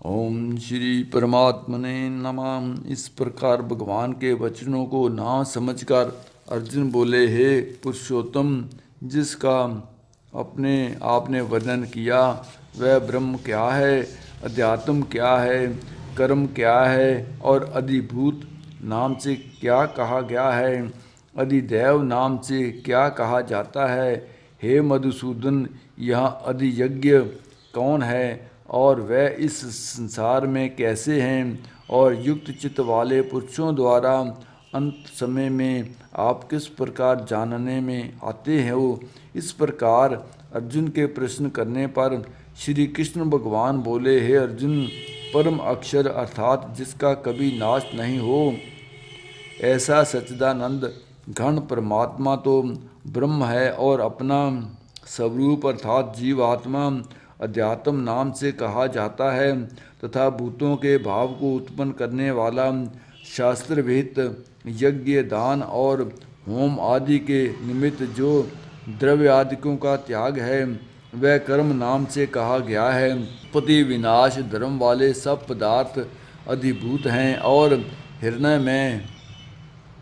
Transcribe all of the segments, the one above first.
ओम श्री परमात्मने नमः। इस प्रकार भगवान के वचनों को ना समझकर अर्जुन बोले, हे पुरुषोत्तम, जिसका अपने आपने वर्णन किया वह ब्रह्म क्या है, अध्यात्म क्या है, कर्म क्या है और अधिभूत नाम से क्या कहा गया है, अधिदैव नाम से क्या कहा जाता है। हे मधुसूदन, यह अधियज्ञ कौन है और वह इस संसार में कैसे हैं, और युक्त चित्त वाले पुरुषों द्वारा अंत समय में आप किस प्रकार जानने में आते हो। इस प्रकार अर्जुन के प्रश्न करने पर श्री कृष्ण भगवान बोले, हे अर्जुन, परम अक्षर अर्थात जिसका कभी नाश नहीं हो, ऐसा सच्चिदानंद घन परमात्मा तो ब्रह्म है, और अपना स्वरूप अर्थात जीवात्मा अध्यात्म नाम से कहा जाता है, तथा भूतों के भाव को उत्पन्न करने वाला शास्त्र विहित यज्ञ, दान और होम आदि के निमित्त जो द्रव्य आदिकों का त्याग है वह कर्म नाम से कहा गया है। पति विनाश धर्म वाले सब पदार्थ अधिभूत हैं और हृदय में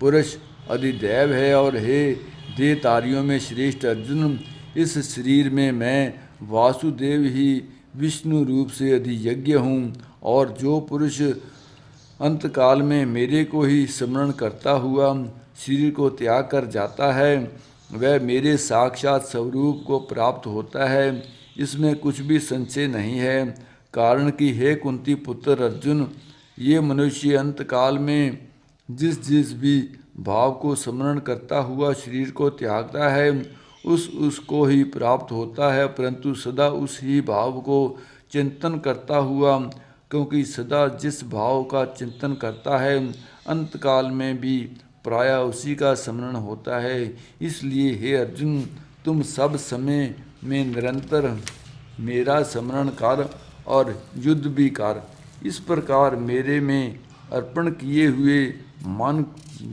पुरुष अधिदैव है। और हे देहधारियों में श्रेष्ठ अर्जुन, इस शरीर में मैं वासुदेव ही विष्णु रूप से अधियज्ञ हूँ, और जो पुरुष अंतकाल में मेरे को ही स्मरण करता हुआ शरीर को त्याग कर जाता है वह मेरे साक्षात स्वरूप को प्राप्त होता है, इसमें कुछ भी संशय नहीं है। कारण कि हे कुंती पुत्र अर्जुन, ये मनुष्य अंतकाल में जिस जिस भी भाव को स्मरण करता हुआ शरीर को त्यागता है उसको ही प्राप्त होता है, परंतु सदा उस ही भाव को चिंतन करता हुआ, क्योंकि सदा जिस भाव का चिंतन करता है अंतकाल में भी प्रायः उसी का स्मरण होता है। इसलिए हे अर्जुन, तुम सब समय में निरंतर मेरा स्मरण कर और युद्ध भी कर। इस प्रकार मेरे में अर्पण किए हुए मन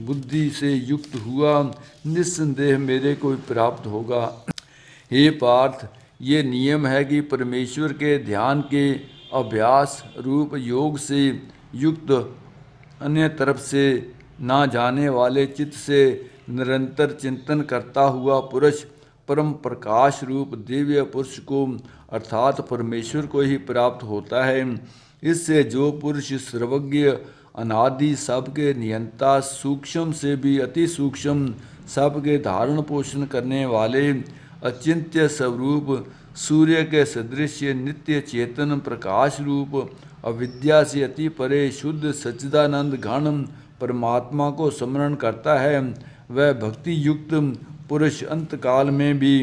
बुद्धि से युक्त हुआ निस्संदेह मेरे को प्राप्त होगा। हे पार्थ, ये नियम है कि परमेश्वर के ध्यान के अभ्यास रूप योग से युक्त अन्य तरफ से ना जाने वाले चित्त से निरंतर चिंतन करता हुआ पुरुष परम प्रकाश रूप दिव्य पुरुष को अर्थात परमेश्वर को ही प्राप्त होता है। इससे जो पुरुष सर्वज्ञ अनादि सबके नियंता, सूक्ष्म से भी अति सूक्ष्म सबके धारण पोषण करने वाले अचिंत्य स्वरूप सूर्य के सदृश नित्य चेतन प्रकाश रूप अविद्या से अति परे शुद्ध सच्चिदानंद घन परमात्मा को स्मरण करता है, वह भक्ति युक्त पुरुष अंतकाल में भी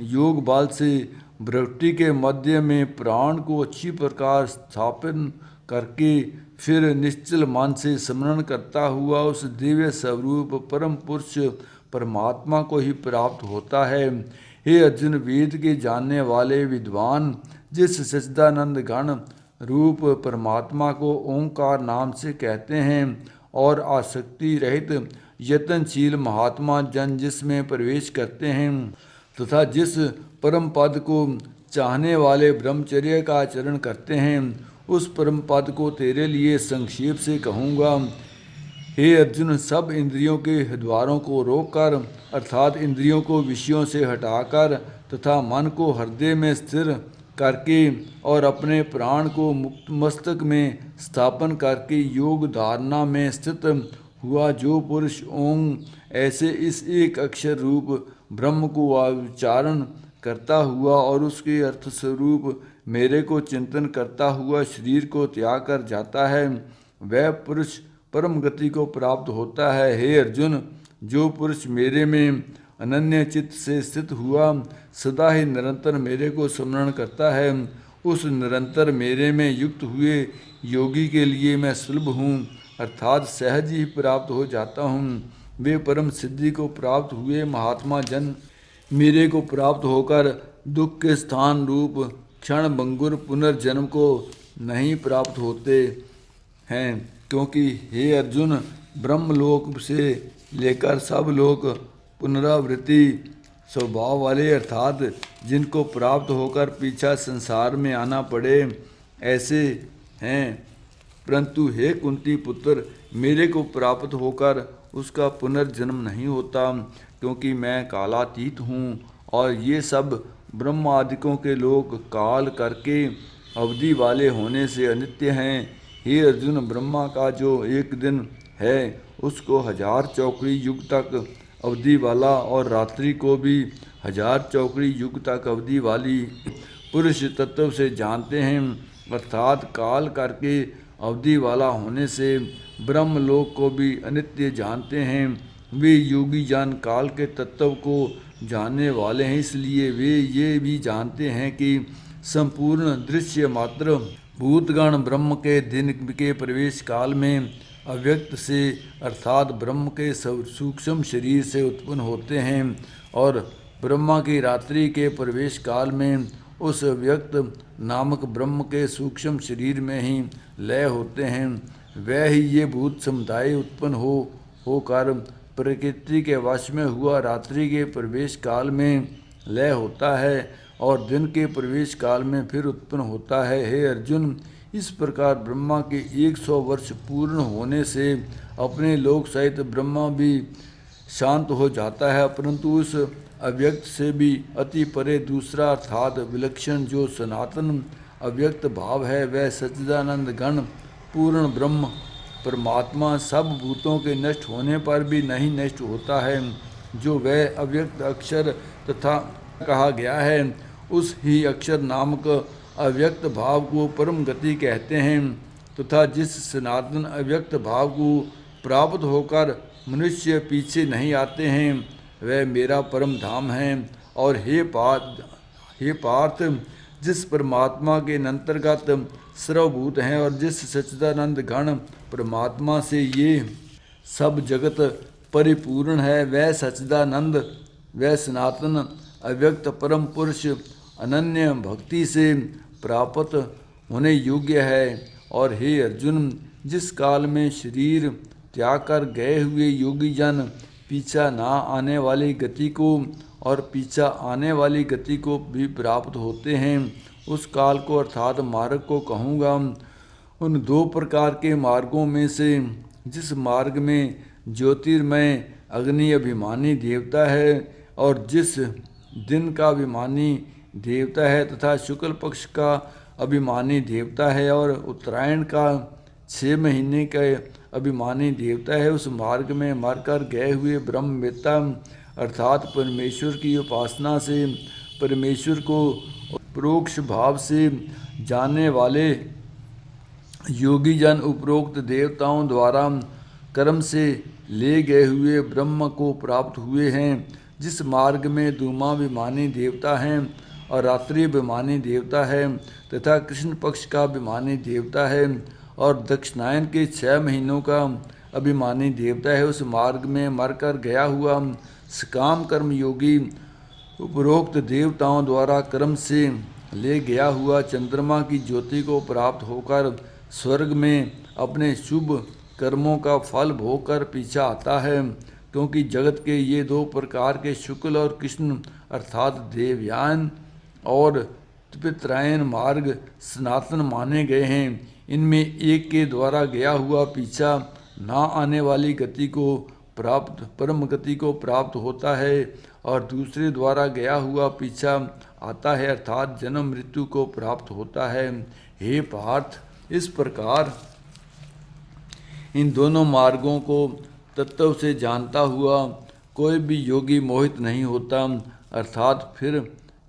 योग बल से वृत्ति के मध्य में प्राण को अच्छी प्रकार स्थापन करके फिर निश्चल मन से स्मरण करता हुआ उस दिव्य स्वरूप परम पुरुष परमात्मा को ही प्राप्त होता है। हे अर्जुन, वेद के जानने वाले विद्वान जिस सच्चिदानंद घन रूप परमात्मा को ओंकार नाम से कहते हैं और आसक्ति रहित यत्नशील महात्मा जन जिसमें प्रवेश करते हैं तथा जिस परम पद को चाहने वाले ब्रह्मचर्य का आचरण करते हैं, उस परम पद को तेरे लिए संक्षेप से कहूँगा। हे अर्जुन, सब इंद्रियों के द्वारों को रोककर अर्थात इंद्रियों को विषयों से हटाकर तथा मन को हृदय में स्थिर करके और अपने प्राण को मुक्त मस्तक में स्थापन करके योग धारणा में स्थित हुआ जो पुरुष ओम ऐसे इस एक अक्षर रूप ब्रह्म को उच्चारण करता हुआ और उसके अर्थ स्वरूप मेरे को चिंतन करता हुआ शरीर को त्याग कर जाता है, वह पुरुष परम गति को प्राप्त होता है। हे अर्जुन, जो पुरुष मेरे में अनन्य चित्त से स्थित हुआ सदा ही निरंतर मेरे को स्मरण करता है, उस निरंतर मेरे में युक्त हुए योगी के लिए मैं सुलभ हूँ अर्थात सहज ही प्राप्त हो जाता हूँ। वे परम सिद्धि को प्राप्त हुए महात्मा जन मेरे को प्राप्त होकर दुख के स्थान रूप क्षण भंगुर पुनर्जन्म को नहीं प्राप्त होते हैं, क्योंकि हे अर्जुन, ब्रह्मलोक से लेकर सब लोग पुनरावृत्ति स्वभाव वाले अर्थात जिनको प्राप्त होकर पीछा संसार में आना पड़े, ऐसे हैं। परंतु हे कुंती पुत्र, मेरे को प्राप्त होकर उसका पुनर्जन्म नहीं होता, क्योंकि मैं कालातीत हूँ और ये सब ब्रह्मादिकों के लोग काल करके अवधि वाले होने से अनित्य हैं। हे अर्जुन, ब्रह्मा का जो एक दिन है उसको 1000 चौकड़ी युग तक अवधि वाला और रात्रि को भी 1000 चौकड़ी युग तक अवधि वाली पुरुष तत्व से जानते हैं, अर्थात काल करके अवधि वाला होने से ब्रह्मलोक को भी अनित्य जानते हैं। वे योगी जन काल के तत्व को जानने वाले हैं, इसलिए वे ये भी जानते हैं कि संपूर्ण दृश्य मात्र भूतगण ब्रह्म के दिन के प्रवेश काल में अव्यक्त से अर्थात ब्रह्म के सूक्ष्म शरीर से उत्पन्न होते हैं और ब्रह्मा की रात्रि के प्रवेश काल में उस व्यक्त नामक ब्रह्म के सूक्ष्म शरीर में ही लय होते हैं। वह ही ये भूत समुदाय उत्पन्न होकर प्रकृति के वश में हुआ रात्रि के प्रवेश काल में लय होता है और दिन के प्रवेश काल में फिर उत्पन्न होता है। हे अर्जुन, इस प्रकार ब्रह्मा के 100 वर्ष पूर्ण होने से अपने लोक सहित ब्रह्मा भी शांत हो जाता है, परंतु उस अव्यक्त से भी अति परे दूसरा अर्थात विलक्षण जो सनातन अव्यक्त भाव है, वह सच्चिदानंद गण पूर्ण ब्रह्म परमात्मा सब भूतों के नष्ट होने पर भी नहीं नष्ट होता है, जो वह अव्यक्त अक्षर तथा कहा गया है। उस ही अक्षर नामक अव्यक्त भाव को परम गति कहते हैं तथा जिस सनातन अव्यक्त भाव को प्राप्त होकर मनुष्य पीछे नहीं आते हैं, वह मेरा परम धाम है। और हे पार्थ, जिस परमात्मा के अंतर्गत सर्वभूत हैं और जिस सच्चिदानंद घन परमात्मा से ये सब जगत परिपूर्ण है, वह सच्चिदानंद, वह सनातन अव्यक्त परम पुरुष अनन्य भक्ति से प्राप्त होने योग्य है। और हे अर्जुन, जिस काल में शरीर त्याग कर गए हुए योगी जन पीछा ना आने वाली गति को और पीछा आने वाली गति को भी प्राप्त होते हैं, उस काल को अर्थात मार्ग को कहूँगा। उन 2 प्रकार के मार्गों में से जिस मार्ग में ज्योतिर्मय अग्नि अभिमानी देवता है और जिस दिन का अभिमानी देवता है तथा शुक्ल पक्ष का अभिमानी देवता है और उत्तरायण का 6 महीने का अभिमानी देवता है, उस मार्ग में मरकर गए हुए ब्रह्मवेत्ता अर्थात परमेश्वर की उपासना से परमेश्वर को परोक्ष भाव से जानने वाले योगी जन उपरोक्त देवताओं द्वारा कर्म से ले गए हुए ब्रह्म को प्राप्त हुए हैं। जिस मार्ग में धूमाभिमानी देवता हैं और रात्रिभिमानी देवता है तथा कृष्ण पक्ष का अभिमानी देवता है और दक्षिणायन के 6 महीनों का अभिमानी देवता है, उस मार्ग में मरकर गया हुआ सकाम कर्म योगी उपरोक्त देवताओं द्वारा कर्म से ले गया हुआ चंद्रमा की ज्योति को प्राप्त होकर स्वर्ग में अपने शुभ कर्मों का फल भोग कर पीछा आता है। क्योंकि जगत के ये 2 प्रकार के शुक्ल और कृष्ण अर्थात देवयान और पितरायन मार्ग सनातन माने गए हैं। इनमें एक के द्वारा गया हुआ पीछा ना आने वाली गति को प्राप्त परम गति को प्राप्त होता है और दूसरे द्वारा गया हुआ पीछा आता है अर्थात जन्म मृत्यु को प्राप्त होता है। हे पार्थ, इस प्रकार इन दोनों मार्गों को तत्व से जानता हुआ कोई भी योगी मोहित नहीं होता, अर्थात फिर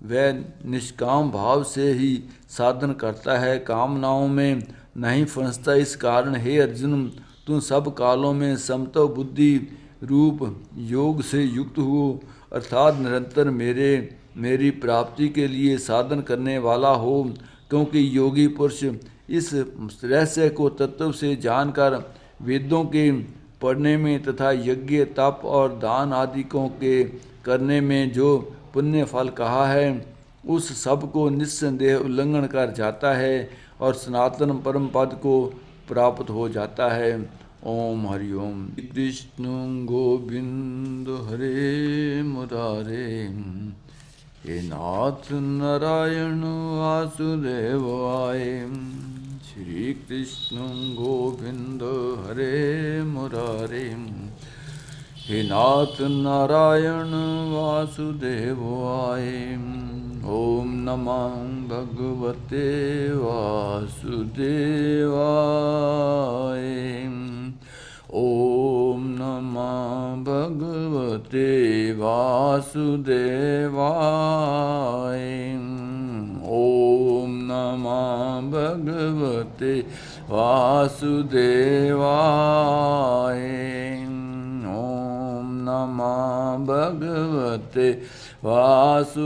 वह निष्काम भाव से ही साधन करता है, कामनाओं में नहीं फंसता। इस कारण हे अर्जुन, तुम सब कालों में समत्व बुद्धि रूप योग से युक्त हो अर्थात निरंतर मेरी प्राप्ति के लिए साधन करने वाला हो। क्योंकि योगी पुरुष इस रहस्य को तत्व से जानकर वेदों के पढ़ने में तथा यज्ञ तप और दान आदिकों के करने में जो पुण्य फल कहा है, उस सब को निस्संदेह उल्लंघन कर जाता है और सनातन परम पद को प्राप्त हो जाता है। ओम हरि ओम। कृष्ण गोविंद हरे मुरारे, हे नाथ नारायण वासुदेव आए। श्री कृष्ण गोविंद हरे मुरारे हे नाथ नारायण वासुदेव आय ओम नमः भगवते वासुदेवाय ओम नमः भगवते वासुदेवाय ओम नमः भगवते वासुदेवाय ओम नमः भगवते वासुदेवाय